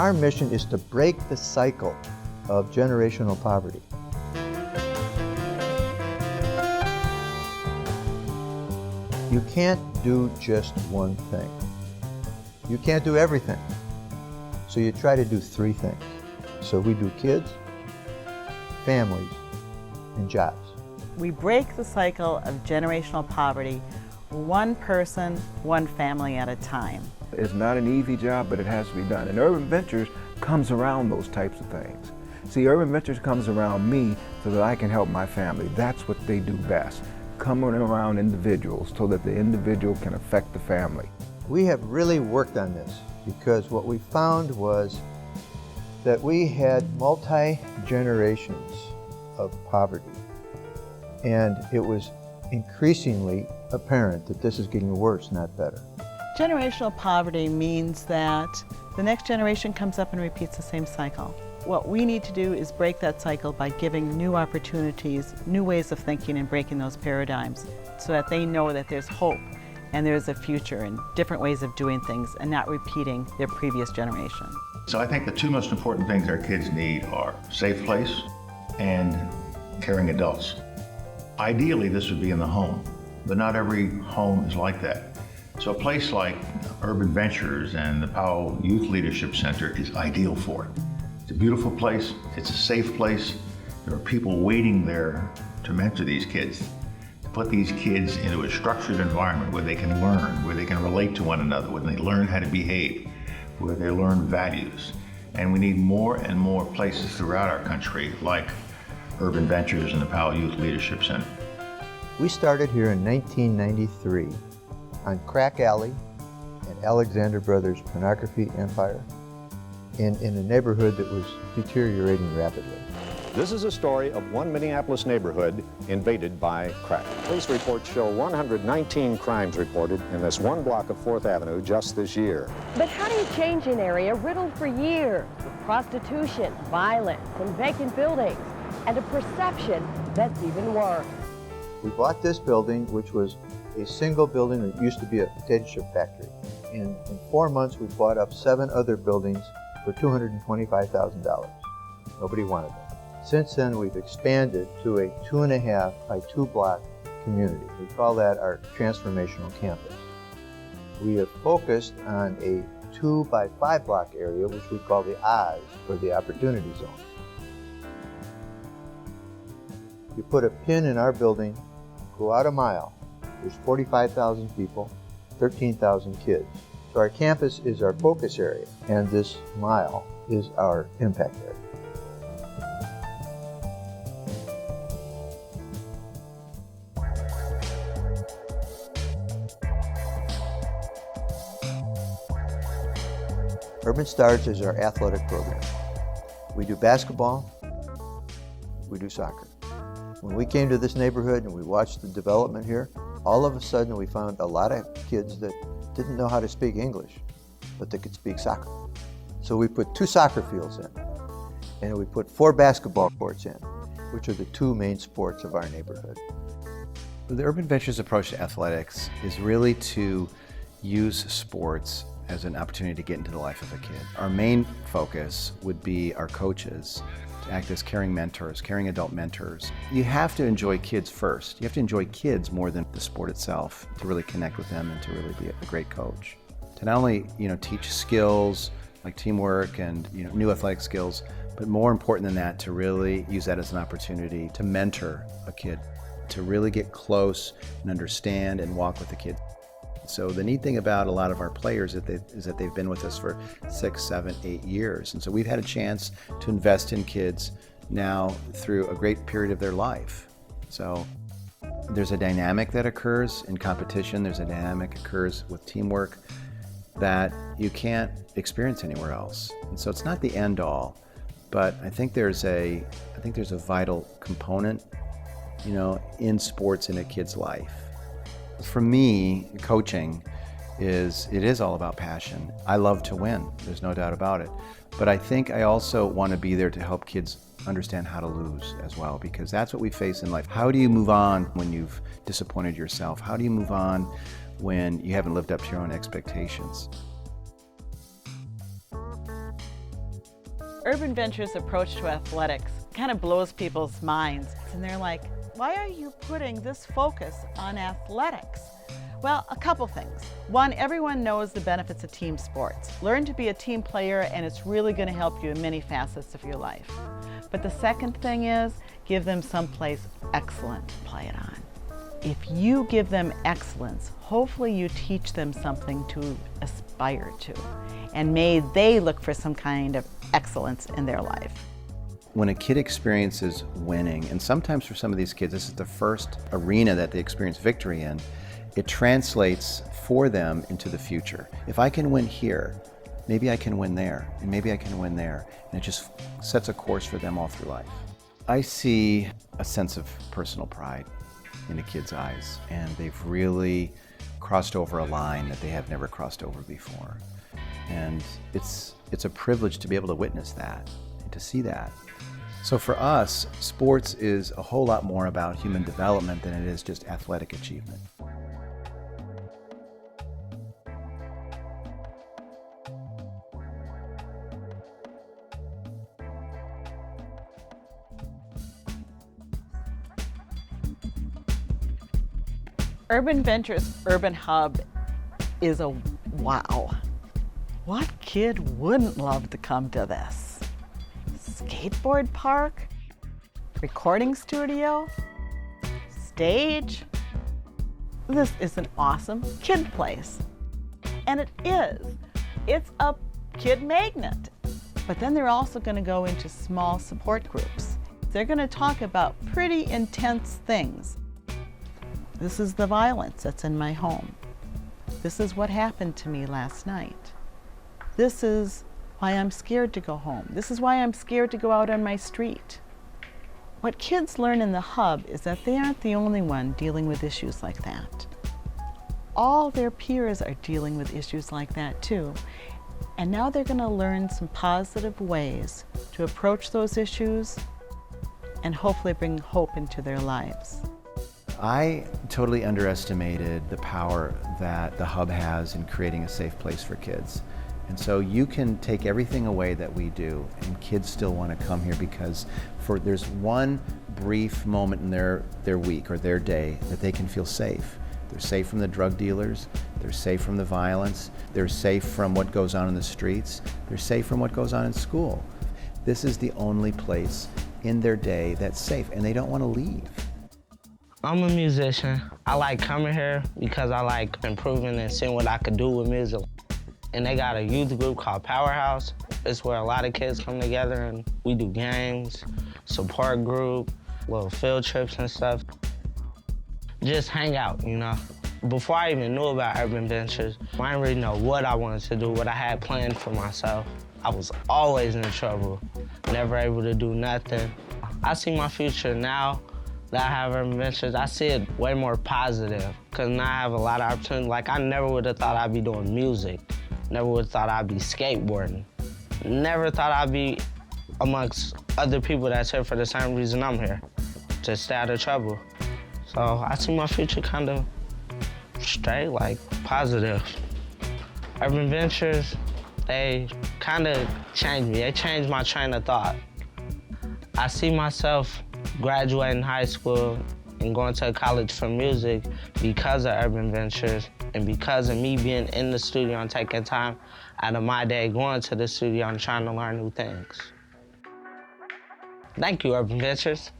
Our mission is to break the cycle of generational poverty. You can't do just one thing. You can't do everything. So you try to do three things. So we do kids, families, and jobs. We break the cycle of generational poverty, one person, one family at a time. It's not an easy job, but it has to be done. And Urban Ventures comes around those types of things. See, Urban Ventures comes around me so that I can help my family. That's what they do best. Coming around individuals so that the individual can affect the family. We have really worked on this because what we found was that we had multi-generations of poverty. And it was increasingly apparent that this is getting worse, not better. Generational poverty means that the next generation comes up and repeats the same cycle. What we need to do is break that cycle by giving new opportunities, new ways of thinking, and breaking those paradigms so that they know that there's hope and there's a future and different ways of doing things and not repeating their previous generation. So I think the two most important things our kids need are a safe place and caring adults. Ideally, this would be in the home, but not every home is like that. So a place like Urban Ventures and the Powell Youth Leadership Center is ideal for it. It's a beautiful place, it's a safe place. There are people waiting there to mentor these kids, to put these kids into a structured environment where they can learn, where they can relate to one another, where they learn how to behave, where they learn values. And we need more and more places throughout our country like Urban Ventures and the Powell Youth Leadership Center. We started here in 1993 on Crack Alley and Alexander Brothers Pornography Empire in a neighborhood that was deteriorating rapidly. This is a story of one Minneapolis neighborhood invaded by crack. Police reports show 119 crimes reported in this one block of 4th Avenue just this year. But how do you change an area riddled for years with prostitution, violence, and vacant buildings, and a perception that's even worse? We bought this building, which was a single building that used to be a potato chip factory. In 4 months, we bought up 7 other buildings for $225,000. Nobody wanted them. Since then, we've expanded to a 2.5 by 2 block community. We call that our transformational campus. We have focused on a 2 by 5 block area, which we call the Oz, or the Opportunity Zone. You put a pin in our building, go out a mile, there's 45,000 people, 13,000 kids. So our campus is our focus area, and this mile is our impact area. Urban Stars is our athletic program. We do basketball, we do soccer. When we came to this neighborhood and we watched the development here, all of a sudden we found a lot of kids that didn't know how to speak English, but they could speak soccer. So we put 2 soccer fields in, and we put 4 basketball courts in, which are the 2 main sports of our neighborhood. The Urban Ventures approach to athletics is really to use sports as an opportunity to get into the life of a kid. Our main focus would be our coaches to act as caring mentors, caring adult mentors. You have to enjoy kids first. You have to enjoy kids more than the sport itself to really connect with them and to really be a great coach. To not only, teach skills like teamwork and, new athletic skills, but more important than that, to really use that as an opportunity to mentor a kid, to really get close and understand and walk with the kid. So the neat thing about a lot of our players is that they've been with us for 6, 7, 8 years. And so we've had a chance to invest in kids now through a great period of their life. So there's a dynamic that occurs in competition. There's a dynamic that occurs with teamwork that you can't experience anywhere else. And so it's not the end all, but I think there's a vital component, in sports in a kid's life. For me, coaching is all about passion. I love to win, there's no doubt about it. But I think I also want to be there to help kids understand how to lose as well, because that's what we face in life. How do you move on when you've disappointed yourself? How do you move on when you haven't lived up to your own expectations? Urban Ventures' approach to athletics kind of blows people's minds. And they're like, why are you putting this focus on athletics? Well, a couple things. One, everyone knows the benefits of team sports. Learn to be a team player and it's really going to help you in many facets of your life. But the second thing is, give them someplace excellent to play it on. If you give them excellence, hopefully you teach them something to aspire to. And may they look for some kind of excellence in their life. When a kid experiences winning, and sometimes for some of these kids, this is the first arena that they experience victory in, it translates for them into the future. If I can win here, maybe I can win there, and maybe I can win there. And it just sets a course for them all through life. I see a sense of personal pride in a kid's eyes, and they've really crossed over a line that they have never crossed over before. And it's a privilege to be able to witness that and to see that. So for us, sports is a whole lot more about human development than it is just athletic achievement. Urban Ventures Urban Hub is a wow. What kid wouldn't love to come to this? Skateboard park, recording studio, stage. This is an awesome kid place. And it is. It's a kid magnet. But then they're also going to go into small support groups. They're going to talk about pretty intense things. This is the violence that's in my home. This is what happened to me last night. This is why I'm scared to go home. This is why I'm scared to go out on my street. What kids learn in the hub is that they aren't the only one dealing with issues like that. All their peers are dealing with issues like that too. And now they're going to learn some positive ways to approach those issues and hopefully bring hope into their lives. I totally underestimated the power that the hub has in creating a safe place for kids. And so you can take everything away that we do and kids still want to come here because there's one brief moment in their week or their day that they can feel safe. They're safe from the drug dealers, they're safe from the violence, they're safe from what goes on in the streets, they're safe from what goes on in school. This is the only place in their day that's safe and they don't want to leave. I'm a musician. I like coming here because I like improving and seeing what I could do with music. And they got a youth group called Powerhouse. It's where a lot of kids come together and we do games, support group, little field trips and stuff. Just hang out, you know. Before I even knew about Urban Ventures, I didn't really know what I wanted to do, what I had planned for myself. I was always in trouble, never able to do nothing. I see my future now that I have Urban Ventures, I see it way more positive because now I have a lot of opportunities. Like I never would have thought I'd be doing music. Never would have thought I'd be skateboarding. Never thought I'd be amongst other people that's here for the same reason I'm here, to stay out of trouble. So I see my future kind of straight, like positive. Urban Ventures, they kind of changed me. They changed my train of thought. I see myself graduating high school and going to college for music because of Urban Ventures and because of me being in the studio and taking time out of my day going to the studio and trying to learn new things. Thank you, Urban Ventures.